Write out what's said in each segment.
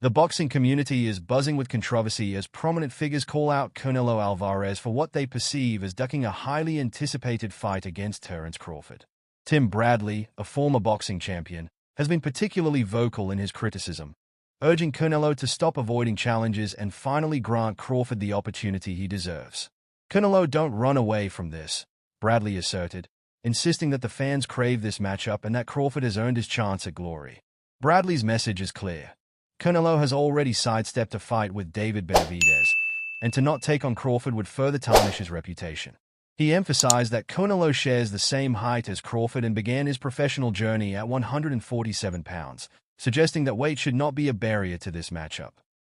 The boxing community is buzzing with controversy as prominent figures call out Canelo Alvarez for what they perceive as ducking a highly anticipated fight against Terence Crawford. Tim Bradley, a former boxing champion, has been particularly vocal in his criticism, urging Canelo to stop avoiding challenges and finally grant Crawford the opportunity he deserves. "Canelo, don't run away from this," Bradley asserted, insisting that the fans crave this matchup and that Crawford has earned his chance at glory. Bradley's message is clear. Canelo has already sidestepped a fight with David Benavidez, and to not take on Crawford would further tarnish his reputation. He emphasized that Canelo shares the same height as Crawford and began his professional journey at 147 pounds, suggesting that weight should not be a barrier to this matchup.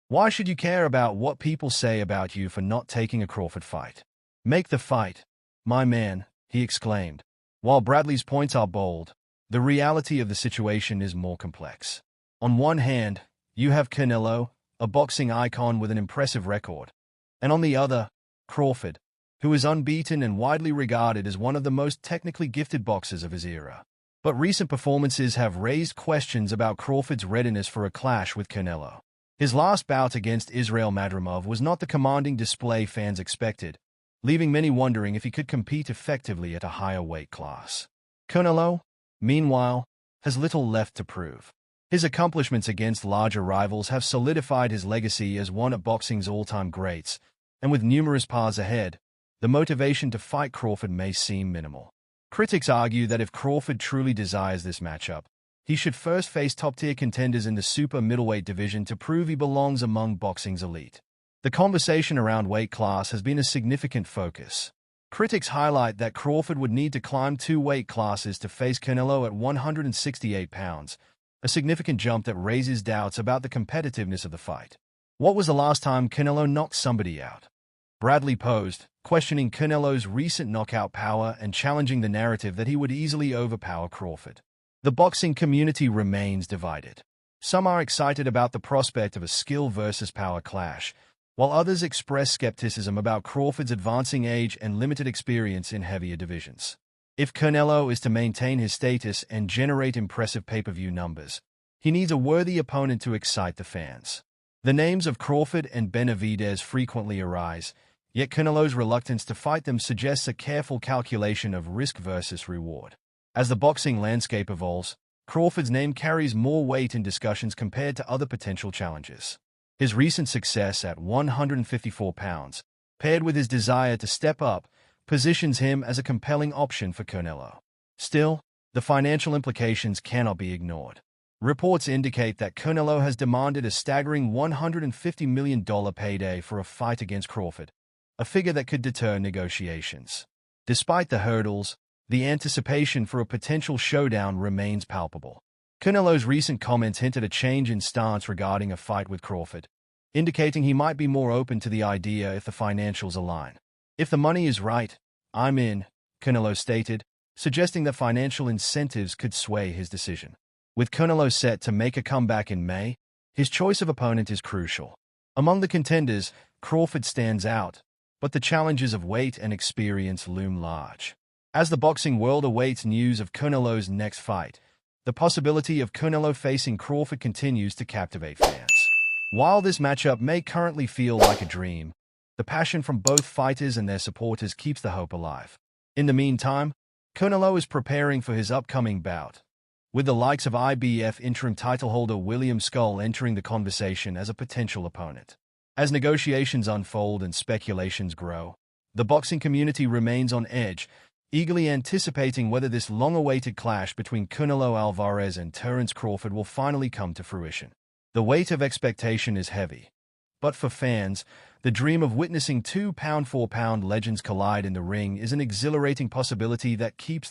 "Why should you care about what people say about you for not taking a Crawford fight? Make the fight, my man," he exclaimed. While Bradley's points are bold, the reality of the situation is more complex. On one hand, you have Canelo, a boxing icon with an impressive record, and on the other, Crawford, who is unbeaten and widely regarded as one of the most technically gifted boxers of his era. But recent performances have raised questions about Crawford's readiness for a clash with Canelo. His last bout against Israil Madrimov was not the commanding display fans expected, leaving many wondering if he could compete effectively at a higher weight class. Canelo, meanwhile, has little left to prove. His accomplishments against larger rivals have solidified his legacy as one of boxing's all-time greats, and with numerous paths ahead, the motivation to fight Crawford may seem minimal. Critics argue that if Crawford truly desires this matchup, he should first face top-tier contenders in the super middleweight division to prove he belongs among boxing's elite. The conversation around weight class has been a significant focus. Critics highlight that Crawford would need to climb 2 weight classes to face Canelo at 168 pounds, a significant jump that raises doubts about the competitiveness of the fight. "What was the last time Canelo knocked somebody out?" Bradley posed, questioning Canelo's recent knockout power and challenging the narrative that he would easily overpower Crawford. The boxing community remains divided. Some are excited about the prospect of a skill versus power clash, while others express skepticism about Crawford's advancing age and limited experience in heavier divisions. If Canelo is to maintain his status and generate impressive pay-per-view numbers, he needs a worthy opponent to excite the fans. The names of Crawford and Benavidez frequently arise, yet Canelo's reluctance to fight them suggests a careful calculation of risk versus reward. As the boxing landscape evolves, Crawford's name carries more weight in discussions compared to other potential challenges. His recent success at 154 pounds, paired with his desire to step up, positions him as a compelling option for Canelo. Still, the financial implications cannot be ignored. Reports indicate that Canelo has demanded a staggering $150 million payday for a fight against Crawford, a figure that could deter negotiations. Despite the hurdles, the anticipation for a potential showdown remains palpable. Canelo's recent comments hinted a change in stance regarding a fight with Crawford, indicating he might be more open to the idea if the financials align. "If the money is right, I'm in," Canelo stated, suggesting that financial incentives could sway his decision. With Canelo set to make a comeback in May, his choice of opponent is crucial. Among the contenders, Crawford stands out, but the challenges of weight and experience loom large. As the boxing world awaits news of Canelo's next fight, the possibility of Canelo facing Crawford continues to captivate fans. While this matchup may currently feel like a dream, the passion from both fighters and their supporters keeps the hope alive. In the meantime, Canelo is preparing for his upcoming bout, with the likes of IBF interim title holder William Skull entering the conversation as a potential opponent. As negotiations unfold and speculations grow, the boxing community remains on edge, eagerly anticipating whether this long-awaited clash between Canelo Alvarez and Terence Crawford will finally come to fruition. The weight of expectation is heavy, but for fans, the dream of witnessing 2 pound-for-pound legends collide in the ring is an exhilarating possibility that keeps the